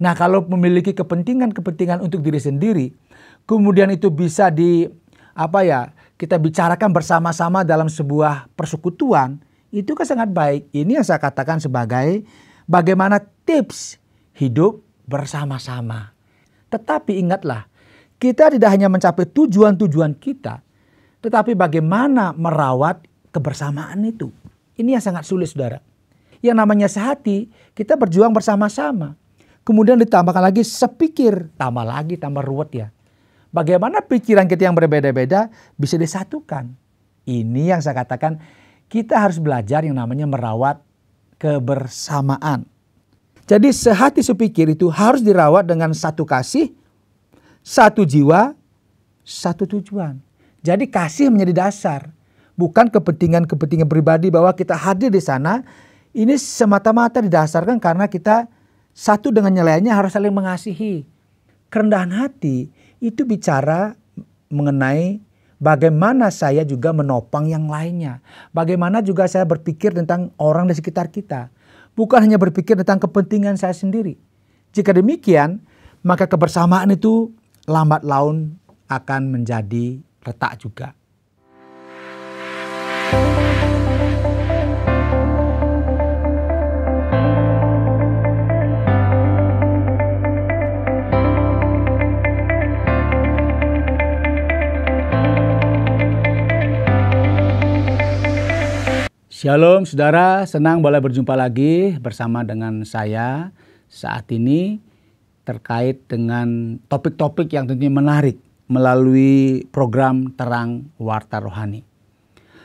Nah, kalau memiliki kepentingan-kepentingan untuk diri sendiri, kemudian itu bisa kita bicarakan bersama-sama dalam sebuah persekutuan, itu kan sangat baik. Ini yang saya katakan sebagai bagaimana tips hidup bersama-sama. Tetapi ingatlah, kita tidak hanya mencapai tujuan-tujuan kita, tetapi bagaimana merawat kebersamaan itu. Ini yang sangat sulit, saudara. Yang namanya sehati, kita berjuang bersama-sama. Kemudian ditambahkan lagi sepikir, tambah ruwet ya. Bagaimana pikiran kita yang berbeda-beda bisa disatukan. Ini yang saya katakan, kita harus belajar yang namanya merawat kebersamaan. Jadi sehati sepikir itu harus dirawat dengan satu kasih, satu jiwa, satu tujuan. Jadi kasih menjadi dasar. Bukan kepentingan-kepentingan pribadi bahwa kita hadir di sana. Ini semata-mata didasarkan karena kita satu dengan yang lainnya harus saling mengasihi. Kerendahan hati itu bicara mengenai bagaimana saya juga menopang yang lainnya. Bagaimana juga saya berpikir tentang orang di sekitar kita. Bukan hanya berpikir tentang kepentingan saya sendiri. Jika demikian, maka kebersamaan itu lambat laun akan menjadi retak juga. Shalom saudara, senang boleh berjumpa lagi bersama dengan saya saat ini terkait dengan topik-topik yang tentunya menarik melalui program Terang Warta Rohani.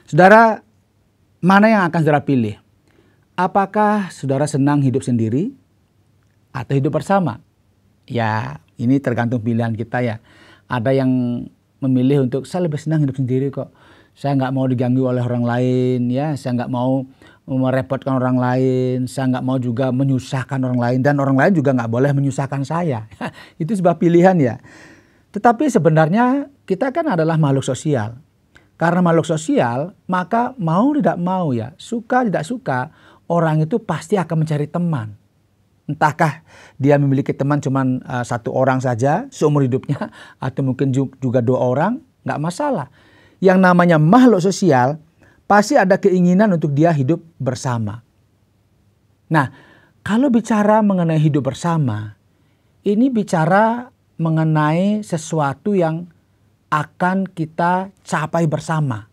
Saudara, mana yang akan saudara pilih? Apakah saudara senang hidup sendiri atau hidup bersama? Ya, ini tergantung pilihan kita ya. Ada yang memilih untuk saya lebih senang hidup sendiri kok. Saya nggak mau diganggu oleh orang lain, ya. Saya nggak mau merepotkan orang lain. Saya nggak mau juga menyusahkan orang lain. Dan orang lain juga nggak boleh menyusahkan saya. Itu sebuah pilihan ya. Tetapi sebenarnya kita kan adalah makhluk sosial. Karena makhluk sosial, maka mau tidak mau ya, suka tidak suka, orang itu pasti akan mencari teman. Entahkah dia memiliki teman cuma satu orang saja seumur hidupnya, atau mungkin juga 2 orang, nggak masalah. Yang namanya makhluk sosial pasti ada keinginan untuk dia hidup bersama. Nah, kalau bicara mengenai hidup bersama, ini bicara mengenai sesuatu yang akan kita capai bersama.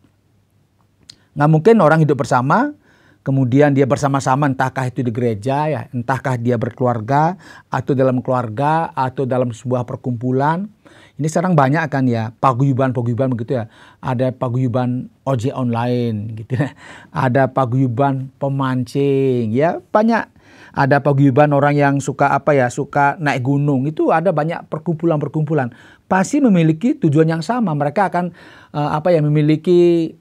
Nggak mungkin orang hidup bersama, kemudian dia bersama-sama entahkah itu di gereja, ya, entahkah dia berkeluarga, atau dalam keluarga, atau dalam sebuah perkumpulan. Ini sekarang banyak kan ya paguyuban begitu ya. Ada paguyuban ojek online gitu ya. Ada paguyuban pemancing ya, banyak. Ada paguyuban orang yang suka suka naik gunung. Itu ada banyak perkumpulan-perkumpulan. Pasti memiliki tujuan yang sama. Mereka akan memiliki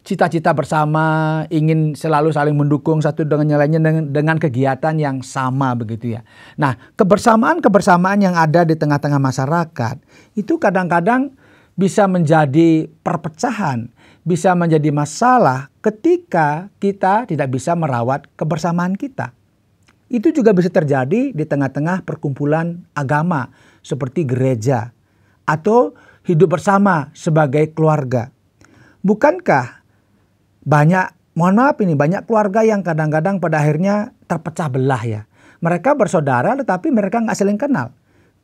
cita-cita bersama, ingin selalu saling mendukung satu dengan yang lainnya dengan kegiatan yang sama begitu ya. Nah, kebersamaan yang ada di tengah-tengah masyarakat itu kadang-kadang bisa menjadi perpecahan, bisa menjadi masalah ketika kita tidak bisa merawat kebersamaan kita. Itu juga bisa terjadi di tengah-tengah perkumpulan agama seperti gereja atau hidup bersama sebagai keluarga. Bukankah banyak keluarga yang kadang-kadang pada akhirnya terpecah belah ya. Mereka bersaudara tetapi mereka nggak saling kenal.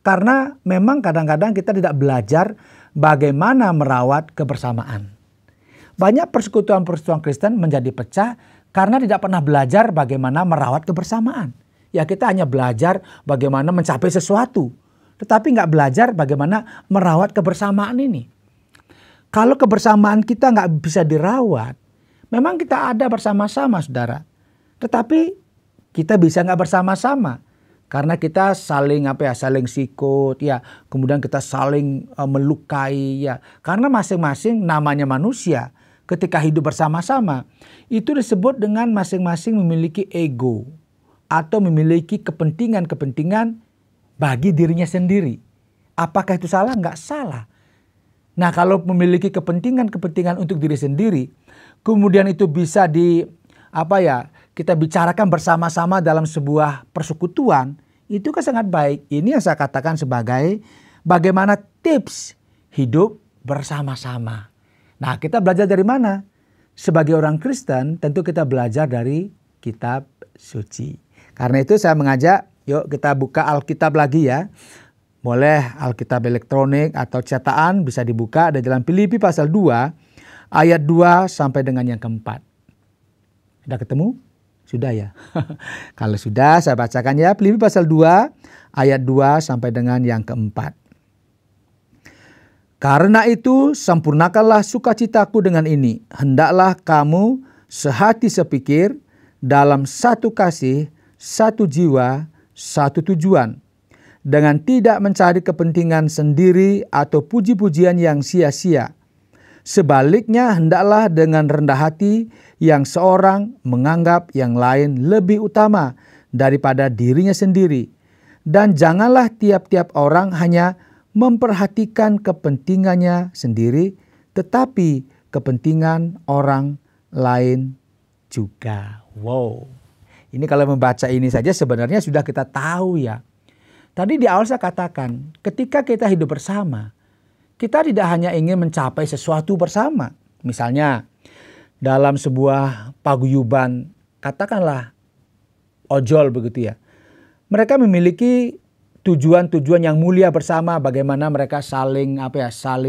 Karena memang kadang-kadang kita tidak belajar bagaimana merawat kebersamaan. Banyak persekutuan-persekutuan Kristen menjadi pecah karena tidak pernah belajar bagaimana merawat kebersamaan. Ya, kita hanya belajar bagaimana mencapai sesuatu. Tetapi nggak belajar bagaimana merawat kebersamaan ini. Kalau kebersamaan kita nggak bisa dirawat, memang kita ada bersama-sama saudara. Tetapi kita bisa nggak bersama-sama. Karena kita saling sikut ya. Kemudian kita saling melukai ya. Karena masing-masing namanya manusia. Ketika hidup bersama-sama. Itu disebut dengan masing-masing memiliki ego. Atau memiliki kepentingan-kepentingan bagi dirinya sendiri. Apakah itu salah? Nggak salah. Nah, kalau memiliki kepentingan-kepentingan untuk diri sendiri, kemudian itu bisa kita bicarakan bersama-sama dalam sebuah persekutuan, itu kan sangat baik. Ini yang saya katakan sebagai bagaimana tips hidup bersama-sama. Nah, kita belajar dari mana? Sebagai orang Kristen, tentu kita belajar dari kitab suci. Karena itu saya mengajak, yuk kita buka Alkitab lagi ya. Boleh Alkitab elektronik atau cetakan bisa dibuka di dalam Filipi pasal 2 ayat 2 sampai dengan yang keempat. Sudah ketemu? Sudah ya. Kalau sudah saya bacakan ya, Filipi pasal 2 ayat 2 sampai dengan yang keempat. Karena itu sempurnakanlah sukacitaku dengan ini. Hendaklah kamu sehati sepikir dalam satu kasih, satu jiwa, satu tujuan. Dengan tidak mencari kepentingan sendiri atau puji-pujian yang sia-sia. Sebaliknya hendaklah dengan rendah hati yang seorang menganggap yang lain lebih utama daripada dirinya sendiri. Dan janganlah tiap-tiap orang hanya memperhatikan kepentingannya sendiri, tetapi kepentingan orang lain juga. Wow. Ini kalau membaca ini saja sebenarnya sudah kita tahu ya. Tadi di awal saya katakan, ketika kita hidup bersama, kita tidak hanya ingin mencapai sesuatu bersama. Misalnya, dalam sebuah paguyuban, katakanlah ojol begitu ya. Mereka memiliki tujuan-tujuan yang mulia bersama, bagaimana mereka saling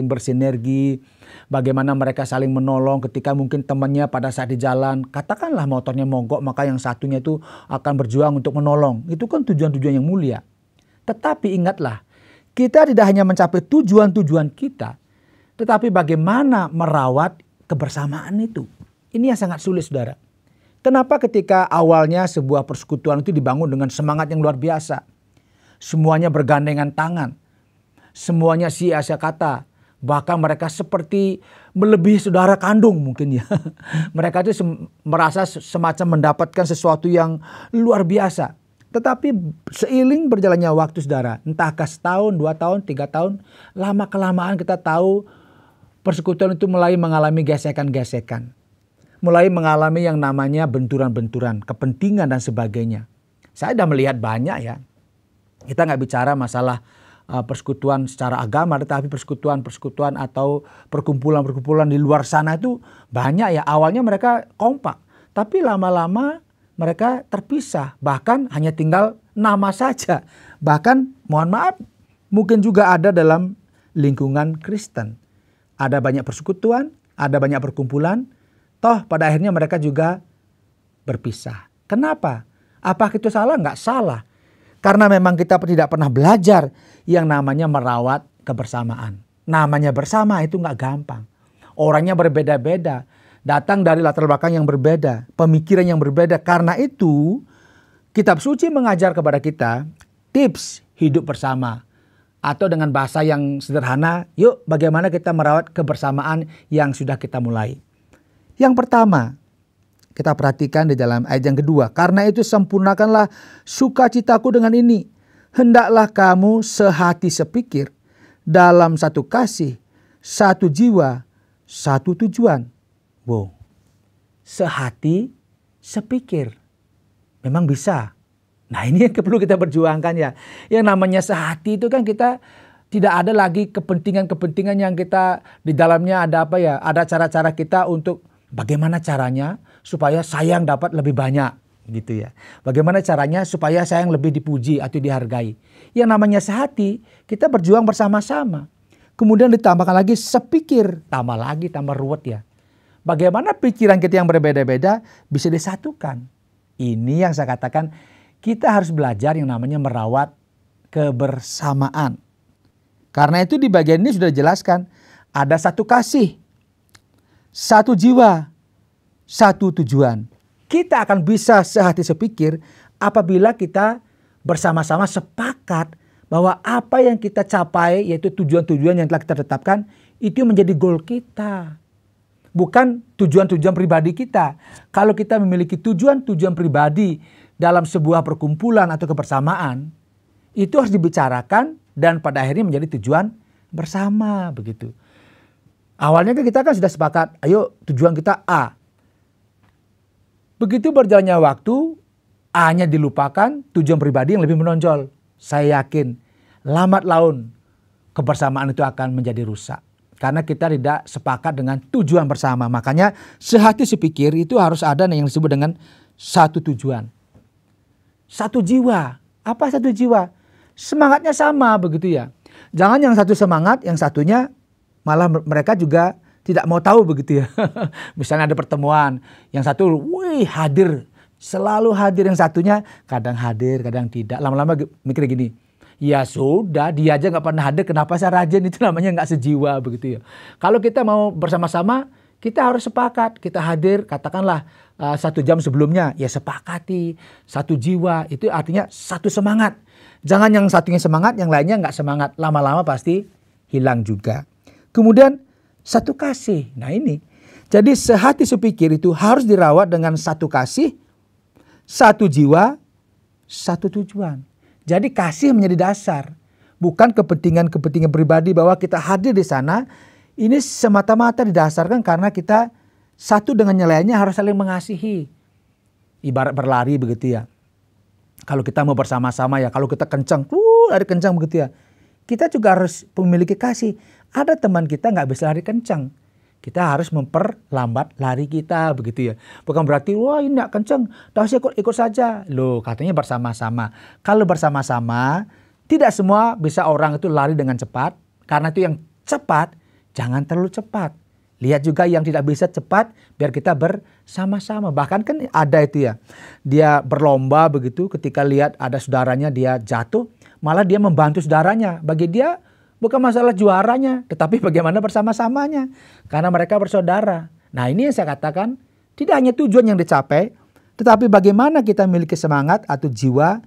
bersinergi, bagaimana mereka saling menolong ketika mungkin temannya pada saat di jalan, katakanlah motornya mogok, maka yang satunya itu akan berjuang untuk menolong. Itu kan tujuan-tujuan yang mulia. Tetapi ingatlah, kita tidak hanya mencapai tujuan-tujuan kita, tetapi bagaimana merawat kebersamaan itu. Ini yang sangat sulit, saudara. Kenapa ketika awalnya sebuah persekutuan itu dibangun dengan semangat yang luar biasa. Semuanya bergandengan tangan. Semuanya sia-sia kata. Bahkan mereka seperti melebihi saudara kandung mungkin ya. Mereka itu merasa semacam mendapatkan sesuatu yang luar biasa. Tetapi seiring berjalannya waktu, saudara, entahkah setahun, 2 tahun, 3 tahun, lama-kelamaan kita tahu persekutuan itu mulai mengalami gesekan-gesekan. Mulai mengalami yang namanya benturan-benturan, kepentingan dan sebagainya. Saya sudah melihat banyak ya. Kita nggak bicara masalah persekutuan secara agama, tetapi persekutuan-persekutuan atau perkumpulan-perkumpulan di luar sana itu banyak ya. Awalnya mereka kompak, tapi lama-lama mereka terpisah, bahkan hanya tinggal nama saja. Bahkan mohon maaf, mungkin juga ada dalam lingkungan Kristen. Ada banyak persekutuan, ada banyak perkumpulan, toh pada akhirnya mereka juga berpisah. Kenapa? Apakah itu salah? Nggak salah. Karena memang kita tidak pernah belajar yang namanya merawat kebersamaan. Namanya bersama itu nggak gampang. Orangnya berbeda-beda. Datang dari latar belakang yang berbeda, pemikiran yang berbeda. Karena itu, kitab suci mengajar kepada kita tips hidup bersama. Atau dengan bahasa yang sederhana, yuk bagaimana kita merawat kebersamaan yang sudah kita mulai. Yang pertama, kita perhatikan di dalam ayat yang kedua. Karena itu sempurnakanlah sukacitaku dengan ini. Hendaklah kamu sehati sepikir dalam satu kasih, satu jiwa, satu tujuan. Wow, sehati sepikir. Memang bisa. Nah ini yang perlu kita perjuangkan ya. Yang namanya sehati itu kan kita tidak ada lagi kepentingan-kepentingan yang kita di dalamnya ada apa ya. Ada cara-cara kita untuk bagaimana caranya supaya sayang dapat lebih banyak gitu ya. Bagaimana caranya supaya sayang lebih dipuji atau dihargai. Yang namanya sehati kita berjuang bersama-sama. Kemudian ditambahkan lagi sepikir. Tambah lagi, tambah ruwet ya. Bagaimana pikiran kita yang berbeda-beda bisa disatukan. Ini yang saya katakan kita harus belajar yang namanya merawat kebersamaan. Karena itu di bagian ini sudah dijelaskan. Ada satu kasih, satu jiwa, satu tujuan. Kita akan bisa sehati sepikir apabila kita bersama-sama sepakat bahwa apa yang kita capai yaitu tujuan-tujuan yang telah kita tetapkan itu menjadi goal kita. Bukan tujuan-tujuan pribadi kita. Kalau kita memiliki tujuan-tujuan pribadi dalam sebuah perkumpulan atau kebersamaan, itu harus dibicarakan dan pada akhirnya menjadi tujuan bersama begitu. Awalnya kita kan sudah sepakat, ayo tujuan kita A. Begitu berjalannya waktu, A-nya dilupakan, tujuan pribadi yang lebih menonjol. Saya yakin lambat laun kebersamaan itu akan menjadi rusak. Karena kita tidak sepakat dengan tujuan bersama. Makanya sehati sepikir itu harus ada yang disebut dengan satu tujuan. Satu jiwa. Apa satu jiwa? Semangatnya sama begitu ya. Jangan yang satu semangat, yang satunya malah mereka juga tidak mau tahu begitu ya. Misalnya ada pertemuan, yang satu hadir, selalu hadir, yang satunya kadang hadir, kadang tidak. Lama-lama mikir gini, ya sudah dia aja nggak pernah hadir, kenapa saya rajin? Itu namanya nggak sejiwa begitu ya. Kalau kita mau bersama-sama, kita harus sepakat, kita hadir katakanlah 1 jam sebelumnya, ya sepakati, satu jiwa, itu artinya satu semangat. Jangan yang satunya semangat, yang lainnya nggak semangat, lama-lama pasti hilang juga. Kemudian satu kasih, nah ini. Jadi sehati sepikir itu harus dirawat dengan satu kasih, satu jiwa, satu tujuan. Jadi kasih menjadi dasar, bukan kepentingan-kepentingan pribadi bahwa kita hadir di sana. Ini semata-mata didasarkan karena kita satu dengan yang lainnya harus saling mengasihi. Ibarat berlari begitu ya. Kalau kita mau bersama-sama ya, kalau kita kencang, lari kencang begitu ya. Kita juga harus memiliki kasih. Ada teman kita nggak bisa lari kencang. Kita harus memperlambat lari kita begitu ya. Bukan berarti wah ini nggak kencang, dah ikut saja. Loh katanya bersama-sama. Kalau bersama-sama tidak semua bisa orang itu lari dengan cepat. Karena itu yang cepat jangan terlalu cepat. Lihat juga yang tidak bisa cepat biar kita bersama-sama. Bahkan kan ada itu ya. Dia berlomba begitu ketika lihat ada saudaranya dia jatuh. Malah dia membantu saudaranya. Bagi dia bukan masalah juaranya, tetapi bagaimana bersama-samanya. Karena mereka bersaudara. Nah ini yang saya katakan, tidak hanya tujuan yang dicapai, tetapi bagaimana kita memiliki semangat atau jiwa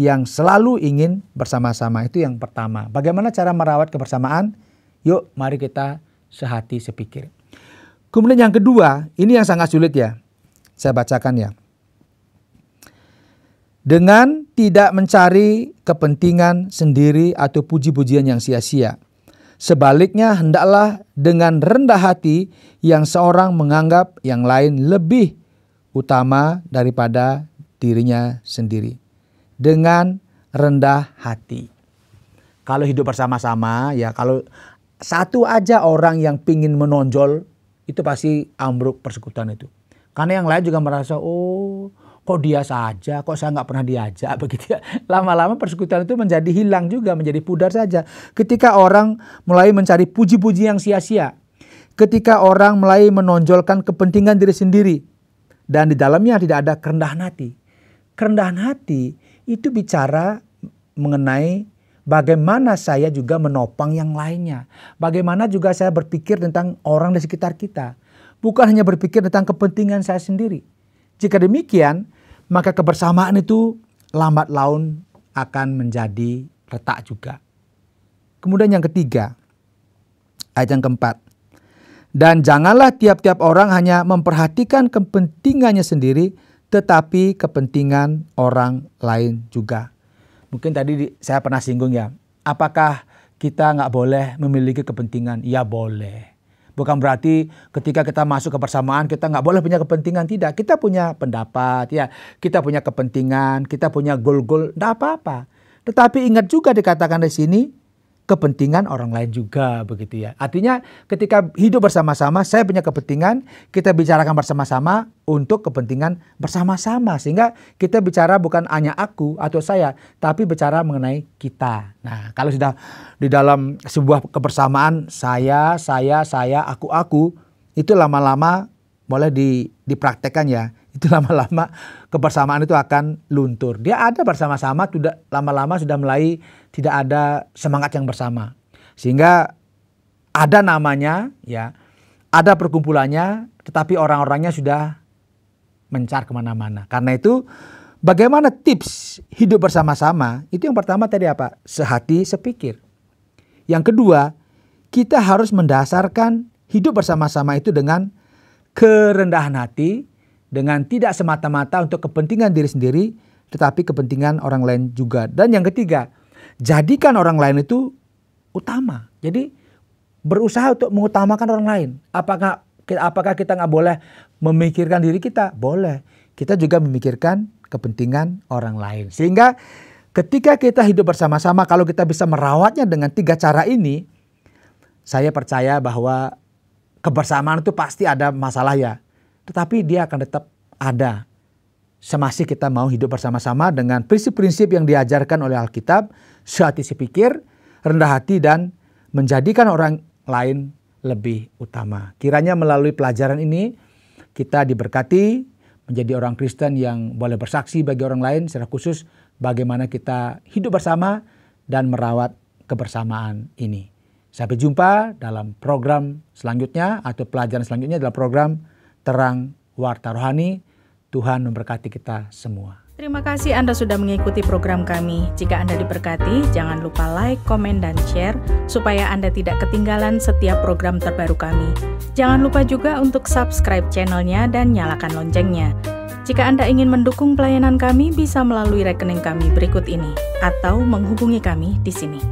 yang selalu ingin bersama-sama. Itu yang pertama. Bagaimana cara merawat kebersamaan? Yuk mari kita sehati sepikir. Kemudian yang kedua, ini yang sangat sulit ya. Saya bacakan ya. Dengan tidak mencari kepentingan sendiri atau puji-pujian yang sia-sia. Sebaliknya hendaklah dengan rendah hati yang seorang menganggap yang lain lebih utama daripada dirinya sendiri. Dengan rendah hati. Kalau hidup bersama-sama ya, kalau satu aja orang yang pingin menonjol, itu pasti ambruk persekutuan itu. Karena yang lain juga merasa, kok dia saja, kok saya nggak pernah diajak begitu ya. Lama-lama persekutuan itu menjadi hilang juga, menjadi pudar saja. Ketika orang mulai mencari puji-puji yang sia-sia. Ketika orang mulai menonjolkan kepentingan diri sendiri. Dan di dalamnya tidak ada kerendahan hati. Kerendahan hati itu bicara mengenai bagaimana saya juga menopang yang lainnya. Bagaimana juga saya berpikir tentang orang di sekitar kita. Bukan hanya berpikir tentang kepentingan saya sendiri. Jika demikian, maka kebersamaan itu lambat laun akan menjadi retak juga. Kemudian yang ketiga, ayat yang keempat. Dan janganlah tiap-tiap orang hanya memperhatikan kepentingannya sendiri, tetapi kepentingan orang lain juga. Mungkin tadi saya pernah singgung ya, apakah kita nggak boleh memiliki kepentingan? Ya boleh. Bukan berarti ketika kita masuk ke persamaan kita nggak boleh punya kepentingan. Tidak, kita punya pendapat, ya, kita punya kepentingan, kita punya goal-goal, tidak apa-apa. Tetapi ingat juga dikatakan di sini kepentingan orang lain juga begitu ya. Artinya ketika hidup bersama-sama, saya punya kepentingan, kita bicarakan bersama-sama untuk kepentingan bersama-sama. Sehingga kita bicara bukan hanya aku atau saya, tapi bicara mengenai kita. Nah, kalau sudah di dalam sebuah kebersamaan saya, aku, itu lama-lama boleh dipraktekkan ya. Itu lama-lama kebersamaan itu akan luntur. Dia ada bersama-sama, lama-lama sudah mulai tidak ada semangat yang bersama. Sehingga ada namanya, ya, ada perkumpulannya, tetapi orang-orangnya sudah mencar kemana-mana. Karena itu bagaimana tips hidup bersama-sama? Itu yang pertama tadi apa? Sehati sepikir. Yang kedua, kita harus mendasarkan hidup bersama-sama itu dengan kerendahan hati, dengan tidak semata-mata untuk kepentingan diri sendiri, tetapi kepentingan orang lain juga. Dan yang ketiga, jadikan orang lain itu utama. Jadi berusaha untuk mengutamakan orang lain. Apakah Apakah kita nggak boleh memikirkan diri kita? Boleh. Kita juga memikirkan kepentingan orang lain. Sehingga ketika kita hidup bersama-sama, kalau kita bisa merawatnya dengan 3 cara ini, saya percaya bahwa kebersamaan itu pasti ada masalah ya. Tetapi dia akan tetap ada. Semasih kita mau hidup bersama-sama dengan prinsip-prinsip yang diajarkan oleh Alkitab, sehati sepikir, rendah hati, dan menjadikan orang lain lebih utama. Kiranya melalui pelajaran ini kita diberkati menjadi orang Kristen yang boleh bersaksi bagi orang lain, secara khusus bagaimana kita hidup bersama dan merawat kebersamaan ini. Sampai jumpa dalam program selanjutnya atau pelajaran selanjutnya dalam program Terang Warta Rohani. Tuhan memberkati kita semua. Terima kasih Anda sudah mengikuti program kami. Jika Anda diberkati, jangan lupa like, komen, dan share supaya Anda tidak ketinggalan setiap program terbaru kami. Jangan lupa juga untuk subscribe channelnya dan nyalakan loncengnya. Jika Anda ingin mendukung pelayanan kami, bisa melalui rekening kami berikut ini atau menghubungi kami di sini.